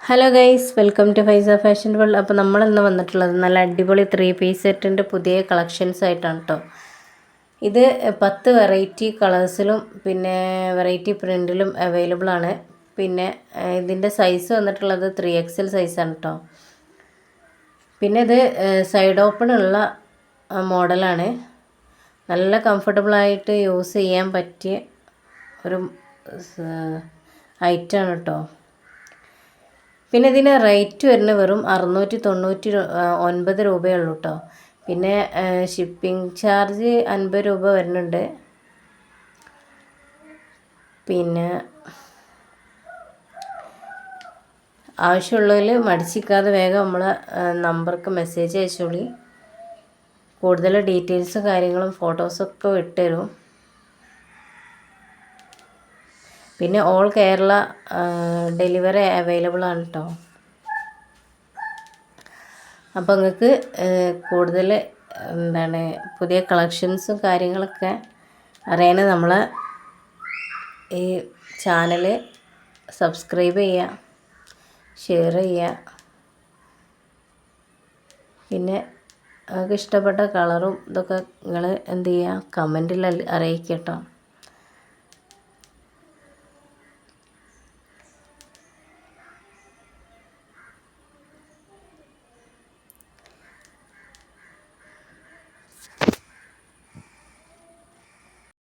Hello guys, welcome to Faiza fashion world. അപ്പോൾ നമ്മളിന്ന് വന്നിട്ടുള്ളത് നല്ല അടിപൊളി 3 പീസ് സെറ്റിൻ്റെ പുതിയ കളക്ഷൻസ് ആയിട്ടാണ് കേട്ടോ. ഇത് 10 വെറൈറ്റി കളേഴ്സിലും പിന്നെ വെറൈറ്റി പ്രിൻറ്റിലും അവൈലബിൾ ആണ്. പിന്നെ ഇതിൻ്റെ സൈസ് വന്നിട്ടുള്ളത് 3XL സൈസാണ് കേട്ടോ. പിന്നെ ഇത് സൈഡ് ഓപ്പൺ ഉള്ള മോഡലാണ്. നല്ല കംഫർട്ടബിളായിട്ട് യൂസ് ചെയ്യാൻ പറ്റിയ ഒരു ഐറ്റമാണ് കേട്ടോ. പിന്നെ ഇതിന് റേറ്റ് വരുന്നത് വെറും 699 രൂപയുള്ളൂ കേട്ടോ. പിന്നെ ഷിപ്പിംഗ് ചാർജ് 50 രൂപ വരുന്നുണ്ട്. പിന്നെ ആവശ്യമുള്ളതിൽ മടിച്ചിക്കാതെ വേഗം നമ്മളെ നമ്പർക്ക് മെസ്സേജ് അയച്ചോളി. കൂടുതൽ ഡീറ്റെയിൽസും കാര്യങ്ങളും ഫോട്ടോസൊക്കെ വിട്ടുതരും. പിന്നെ ഓൾ കേരള ഡെലിവറി അവൈലബിൾ ആണ് കേട്ടോ. അപ്പോൾ നിങ്ങൾക്ക് കൂടുതൽ പുതിയ കളക്ഷൻസും കാര്യങ്ങളൊക്കെ അറിയാൻ നമ്മളെ ഈ ചാനൽ സബ്സ്ക്രൈബ് ചെയ്യുക, ഷെയർ ചെയ്യുക. പിന്നെ നിങ്ങൾക്ക് ഇഷ്ടപ്പെട്ട കളറും ഇതൊക്കെ നിങ്ങൾ എന്ത് ചെയ്യുക, കമൻറ്റിൽ അറിയിക്കുക കേട്ടോ.